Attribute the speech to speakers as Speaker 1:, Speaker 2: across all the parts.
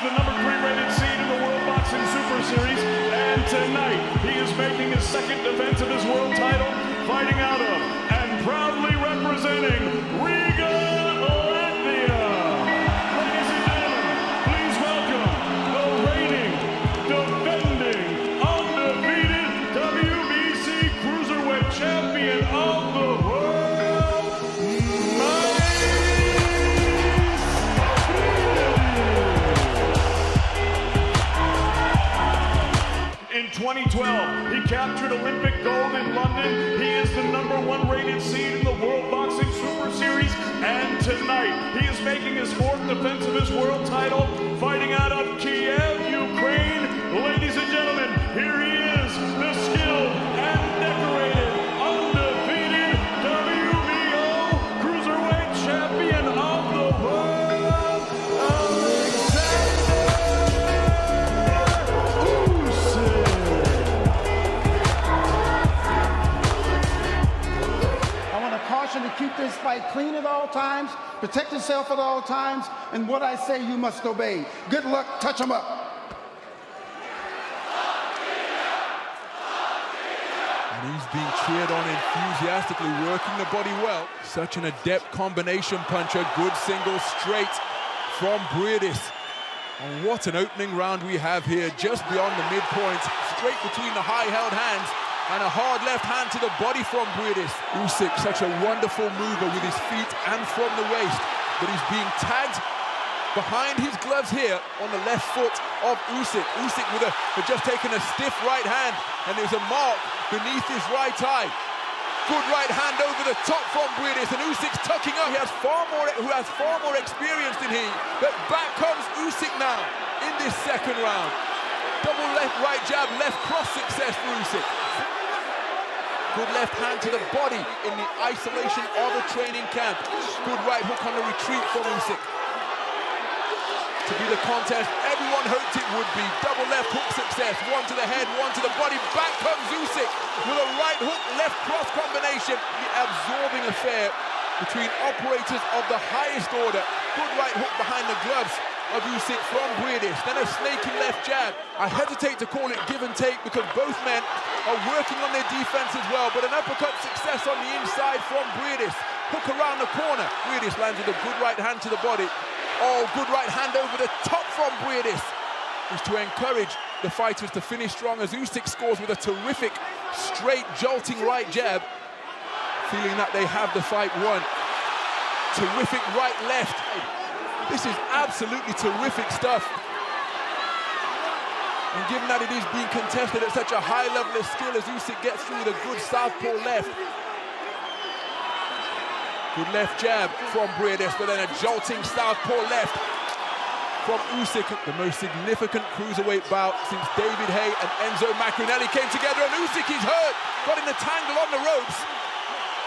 Speaker 1: the #3 rated seed in the World Boxing Super Series, and tonight he is making his second defense of his world title, fighting out of and proudly representing Riga, Latvia. Ladies and gentlemen, please welcome the reigning, defending, undefeated WBC Cruiserweight Champion of the world, In 2012, he captured Olympic gold in London. He is the #1 rated seed in the World Boxing Super Series. And tonight, he is making his 4th defense of his world title, fighting out of Kiev, Ukraine. Ladies and gentlemen, here he is, the skilled and decorated, undefeated WBO Cruiserweight Champion of the world,
Speaker 2: to keep this fight clean at all times, protect yourself at all times, and what I say you must obey. Good luck, touch them up.
Speaker 3: And he's being cheered on enthusiastically, working the body well. Such an adept combination puncher, good single straight from Briedis. And what an opening round we have here, just beyond the midpoint, straight between the high-held hands, and a hard left hand to the body from Briedis. Usyk, such a wonderful mover with his feet and from the waist, but he's being tagged behind his gloves here on the left foot of Usyk. Usyk had just taken a stiff right hand, and there's a mark beneath his right eye. Good right hand over the top from Briedis, and Usyk's tucking up. Who has far more experience than he, but back comes Usyk now in this second round. Double left, right jab, left cross success for Usyk. Good left hand to the body in the isolation of a training camp. Good right hook on the retreat from Usyk. To be the contest everyone hoped it would be. Double left hook success. One to the head, one to the body. Back comes Usyk with a right hook, left cross combination. The absorbing affair between operators of the highest order. Good right hook behind the gloves of Usyk from Briedis, then a snaking left jab. I hesitate to call it give and take because both men are working on their defense as well, but an uppercut success on the inside from Briedis. Hook around the corner. Briedis lands with a good right hand to the body. Oh, good right hand over the top from Briedis. Is to encourage the fighters to finish strong as Usyk scores with a terrific, straight, jolting right jab, feeling that they have the fight won. Terrific right left. This is absolutely terrific stuff. And given that it is being contested at such a high level of skill as Usyk gets through with a good southpaw left. Good left jab from Briedis, but then a jolting southpaw left from Usyk. The most significant cruiserweight bout since David Haye and Enzo Maccarinelli came together, and Usyk is hurt. Got in a tangle on the ropes.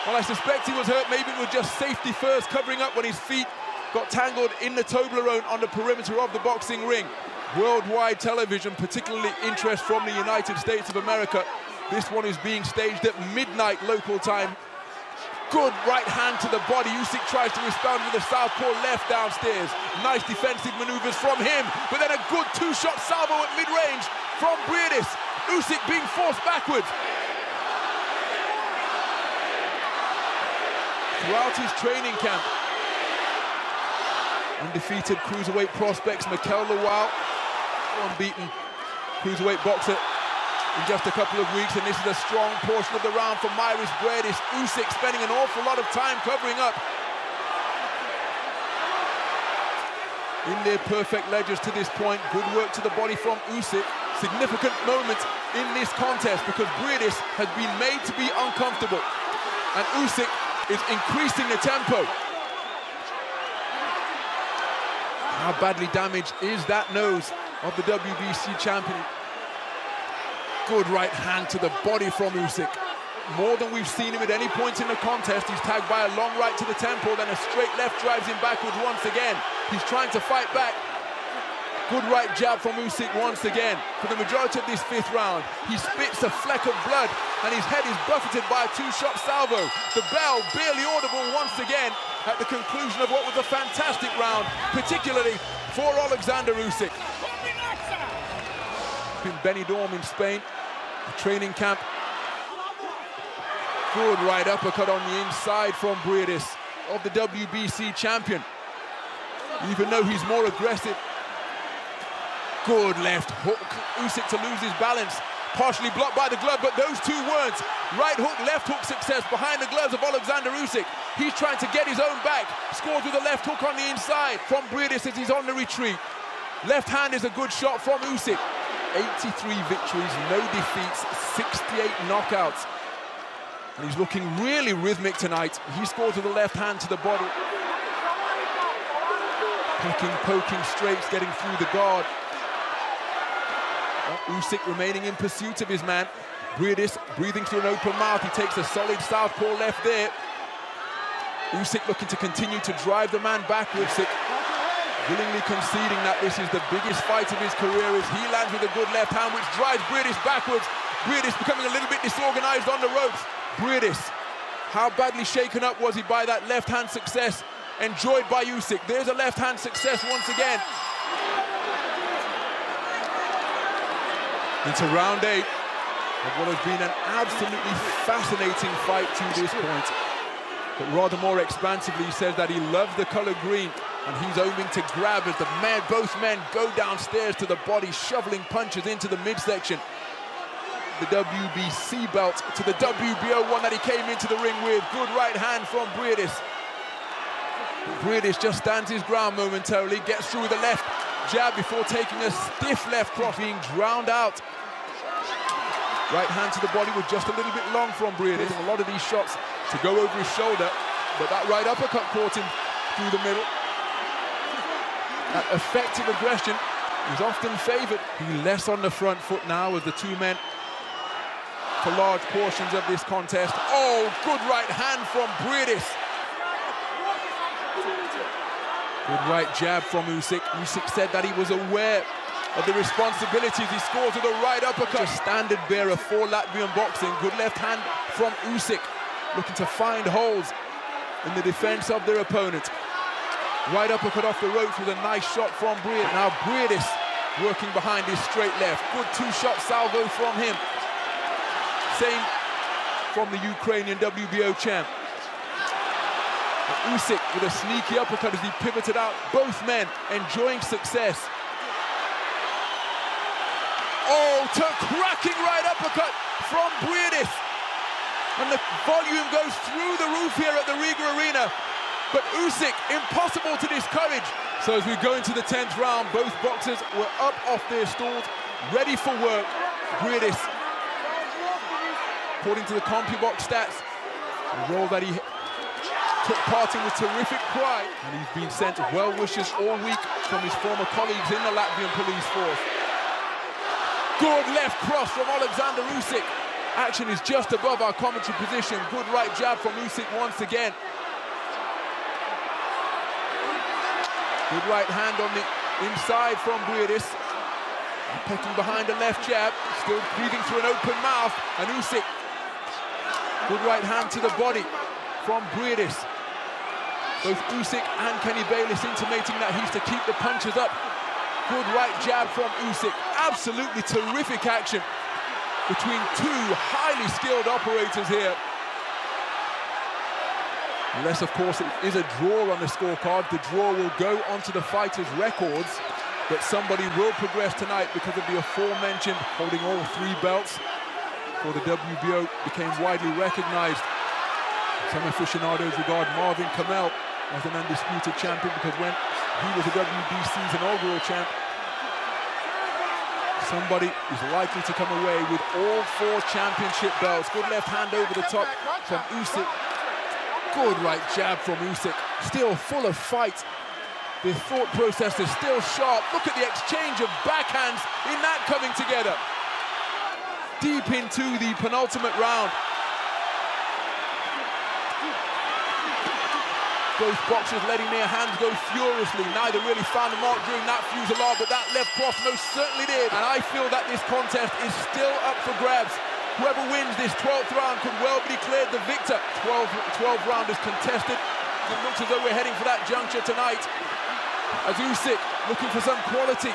Speaker 3: Well, I suspect he was hurt. Maybe it was just safety first, covering up when his feet got tangled in the Toblerone on the perimeter of the boxing ring. Worldwide television, particularly interest from the United States of America. This one is being staged at midnight local time. Good right hand to the body. Usyk tries to respond with a southpaw left downstairs. Nice defensive maneuvers from him, but then a good two-shot salvo at mid-range from Briedis. Usyk being forced backwards. Throughout his training camp, undefeated cruiserweight prospects, Mikel Lawal, unbeaten cruiserweight boxer in just a couple of weeks, and this is a strong portion of the round for Mairis Briedis. Usyk spending an awful lot of time covering up in their perfect ledgers to this point. Good work to the body from Usyk. Significant moment in this contest because Briedis has been made to be uncomfortable, and Usyk is increasing the tempo. How badly damaged is that nose of the WBC champion? Good right hand to the body from Usyk. More than we've seen him at any point in the contest. He's tagged by a long right to the temple, then a straight left drives him backwards once again. He's trying to fight back. Good right jab from Usyk once again. For the majority of this 5th round, he spits a fleck of blood, and his head is buffeted by a two-shot salvo. The bell barely audible once again at the conclusion of what was a fantastic round, particularly for Alexander Usyk. in Benidorm in Spain, a training camp. Good right uppercut on the inside from Briedis, of the WBC champion. Even though he's more aggressive. Good left hook. Usyk to lose his balance. Partially blocked by the glove, but those two words, right hook, left hook success behind the gloves of Alexander Usyk. He's trying to get his own back. Scores with a left hook on the inside from Briedis as he's on the retreat. Left hand is a good shot from Usyk. 83 victories, no defeats, 68 knockouts. And he's looking really rhythmic tonight. He scores with the left hand to the body. Picking, poking straights, getting through the guard. Usyk remaining in pursuit of his man. Briedis breathing through an open mouth. He takes a solid southpaw left there. Usyk looking to continue to drive the man backwards. Usyk willingly conceding that this is the biggest fight of his career as he lands with a good left hand which drives Briedis backwards. Briedis becoming a little bit disorganized on the ropes. Briedis, how badly shaken up was he by that left hand success enjoyed by Usyk? There's a left hand success once again. Into round 8 of what has been an absolutely fascinating fight to this point. But rather more expansively, he says that he loves the color green and he's aiming to grab as both men go downstairs to the body, shoveling punches into the midsection. The WBC belt to the WBO one that he came into the ring with. Good right hand from Briedis. Briedis just stands his ground momentarily, gets through with the left jab before taking a stiff left cross, being drowned out. Right hand to the body was just a little bit long from Briedis. A lot of these shots to go over his shoulder, but that right uppercut caught him through the middle. That effective aggression is often favoured. He's less on the front foot now as the two men for large portions of this contest. Oh, good right hand from Briedis. Good right jab from Usyk. Usyk said that he was aware of the responsibilities. He scores with a right uppercut. Standard bearer for Latvian boxing. Good left hand from Usyk, looking to find holes in the defense of their opponent. Right uppercut off the ropes with a nice shot from Briedis. Now Briedis working behind his straight left. Good two-shot salvo from him. Same from the Ukrainian WBO champ. Usyk with a sneaky uppercut as he pivoted out. Both men enjoying success. Oh, cracking right uppercut from Briedis. And the volume goes through the roof here at the Riga Arena. But Usyk, impossible to discourage. So as we go into the 10th round, both boxers were up off their stools, ready for work. Briedis, according to the CompuBox stats, the role that he took part in with terrific pride, and he's been sent well wishes all week from his former colleagues in the Latvian police force. Good left cross from Alexander Usyk. Action is just above our commentary position. Good right jab from Usyk once again. Good right hand on the inside from Briedis. Pecking behind the left jab, still breathing through an open mouth, and Usyk. Good right hand to the body from Briedis. Both Usyk and Kenny Bayless intimating that he's to keep the punches up. Good right jab from Usyk. Absolutely terrific action between two highly skilled operators here. Unless, of course, it is a draw on the scorecard. The draw will go onto the fighters' records, but somebody will progress tonight because of the aforementioned holding all three belts for the WBO became widely recognized. Some aficionados regard Marvin Kamel as an undisputed champion because when he was the WBC's inaugural champ, somebody is likely to come away with all 4 championship belts. Good left hand over the top from Usyk. Good right jab from Usyk. Still full of fight. The thought process is still sharp. Look at the exchange of backhands in that coming together. Deep into the penultimate round. Both boxers letting their hands go furiously. Neither really found the mark during that fusillade, but that left cross most certainly did. And I feel that this contest is still up for grabs. Whoever wins this 12th round could well be declared the victor. 12 round is contested. It looks as though we're heading for that juncture tonight. As Usyk looking for some quality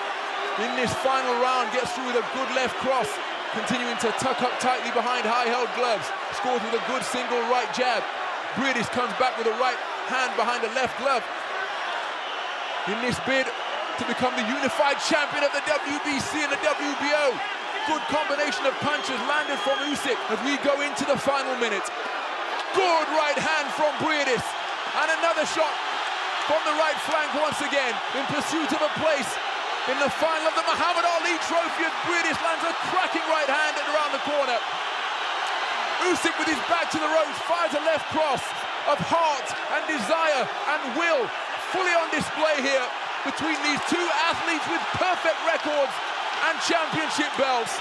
Speaker 3: in this final round, gets through with a good left cross, continuing to tuck up tightly behind high-held gloves, scores with a good single right jab. Briedis comes back with a right hand behind the left glove. In this bid to become the unified champion of the WBC and the WBO. Good combination of punches landed from Usyk as we go into the final minute. Good right hand from Briedis, and another shot from the right flank once again in pursuit of a place in the final of the Muhammad Ali Trophy as Briedis lands a cracking right hand around the corner. Usyk with his back to the ropes fires a left cross of heart and desire and will, fully on display here between these two athletes with perfect records and championship belts.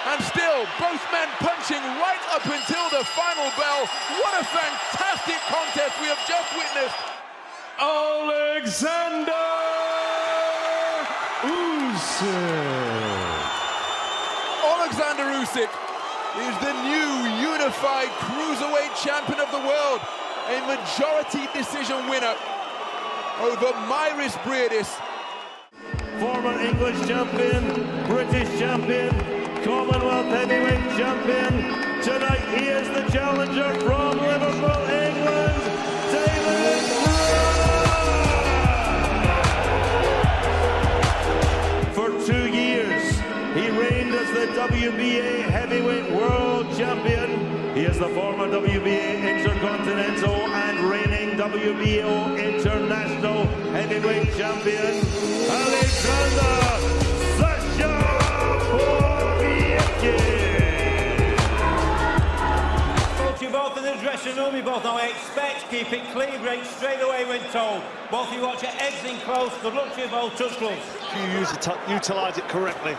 Speaker 3: And still, both men punching right up until the final bell. What a fantastic contest we have just witnessed.
Speaker 1: Alexander Usyk.
Speaker 3: Alexander Usyk is the new unified cruiserweight champion of the world. A majority decision winner over Mairis Briedis.
Speaker 1: Former English champion, British champion, Commonwealth heavyweight champion. Tonight he is the challenger from Liverpool, England, David Price. For 2 years, he reigned as the WBA heavyweight world champion. He is the former WBA Intercontinental and reigning WBO International Heavyweight Champion, Alexander Sasha Povetkin.
Speaker 4: Spoke to you both in the dressing room. You both know I expect. Keep it clean, break straight away when told. Both of you watch your eggs in close. Good luck to you both. Touch gloves.
Speaker 5: You utilise it correctly.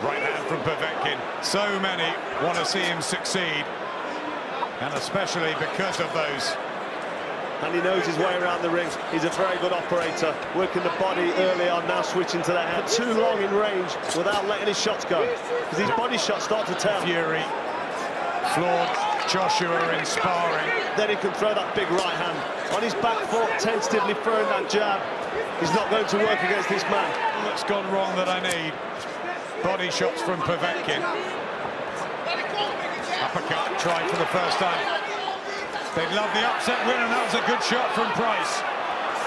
Speaker 6: Right hand from Povetkin. So many want to see him succeed, and especially because of those.
Speaker 5: And he knows his way around the ring. He's a very good operator, working the body early on, now switching to the head. Too long in range without letting his shots go, because these body shots start to tell.
Speaker 6: Fury floored Joshua in sparring.
Speaker 5: Then he can throw that big right hand. On his back foot, tentatively throwing that jab. He's not going to work against this man.
Speaker 6: What's gone wrong that I need? Body shots from Povetkin. Uppercut tried for the first time. They'd love the upset win, and that was a good shot from Price.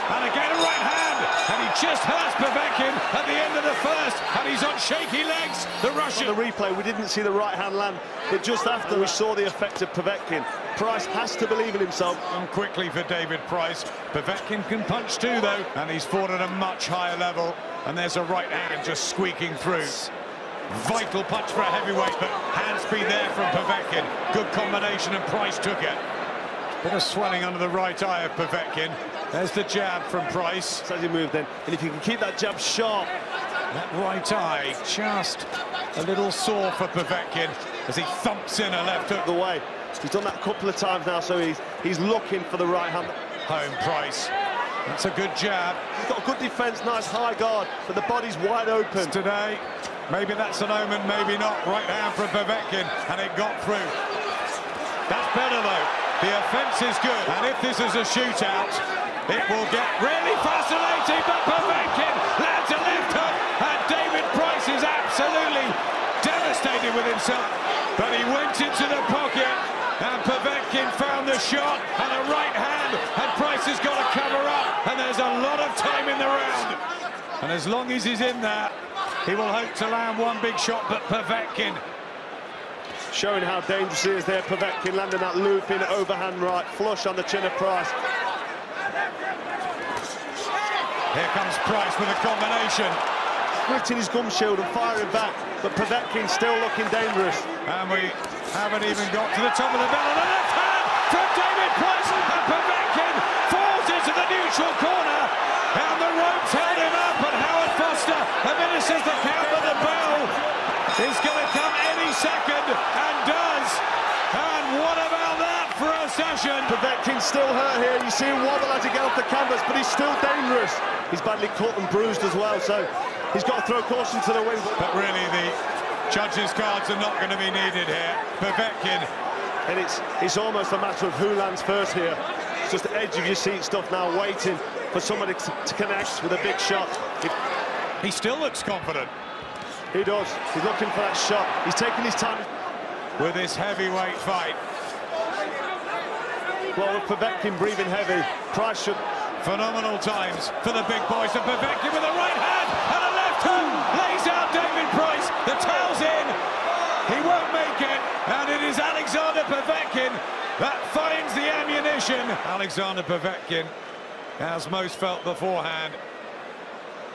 Speaker 6: And again a right hand, and he just hurts Povetkin at the end of the first, and he's on shaky legs, the Russian.
Speaker 5: On the replay, we didn't see the right hand land, but just after we saw the effect of Povetkin. Price has to believe in himself.
Speaker 6: And quickly for David Price. Povetkin can punch too, though, and he's fought at a much higher level. And there's a right hand just squeaking through. Vital punch for a heavyweight, but hand speed there from Povetkin. Good combination, and Price took it. Bit of swelling under the right eye of Povetkin. There's the jab from Price.
Speaker 5: As he moved in, and if you can keep that jab sharp.
Speaker 6: That right eye just a little sore for Povetkin as he thumps in a left hook.
Speaker 5: The way. He's done that a couple of times now, so he's looking for the right hand.
Speaker 6: Home Price. That's a good jab.
Speaker 5: He's got a good defence, nice high guard, but the body's wide open.
Speaker 6: Today, maybe that's an omen, maybe not. Right hand from Povetkin, and it got through. That's better, though. The offence is good, and if this is a shootout, it will get really fascinating, but Povetkin lands a left hook, and David Price is absolutely devastated with himself. But he went into the pocket, and Povetkin found the shot, and a right hand, and Price has got to cover up, and there's a lot of time in the round. And as long as he's in there, he will hope to land one big shot, but Povetkin
Speaker 5: showing how dangerous he is there. Povetkin landing that looping overhand right, flush on the chin of Price.
Speaker 6: Here comes Price with a combination.
Speaker 5: Splitting his gum shield and firing back, but Povetkin still looking dangerous.
Speaker 6: And we haven't even got to the top of the bell. And a left hand from David Price, and Povetkin falls into the neutral corner. And the ropes held him up, and Howard Foster administers the count, but the bell is going to come any second, and does. And what about that for a session?
Speaker 5: Povetkin's still hurt here. You see him wobble as he gets off the canvas, but he's still dangerous. He's badly cut and bruised as well, so he's got to throw caution to the wind.
Speaker 6: But really, the judges' cards are not going to be needed here. Povetkin.
Speaker 5: And it's almost a matter of who lands first here. It's just the edge of your seat stuff now, waiting for somebody to connect with a big shot.
Speaker 6: He still looks confident.
Speaker 5: He does. He's looking for that shot. He's taking his time.
Speaker 6: With this heavyweight fight.
Speaker 5: Well, with Povetkin breathing heavy, Price should...
Speaker 6: Phenomenal times for the big boys. And Povetkin with a right hand and a left hook. Lays out David Price. The towel's in. He won't make it. And it is Alexander Povetkin that finds the ammunition. Alexander Povetkin, as most felt beforehand,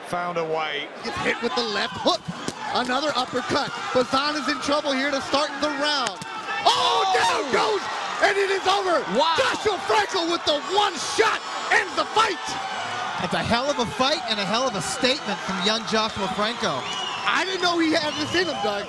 Speaker 6: found a way.
Speaker 7: Gets hit with the left hook. Another uppercut. Bazan is in trouble here to start the round. Oh, down goes, and it is over.
Speaker 8: Wow.
Speaker 7: Joshua Frankel with the one shot ends the fight.
Speaker 8: It's a hell of a fight and a hell of a statement from young Joshua Franco.
Speaker 7: I didn't know he had this in him, Doug.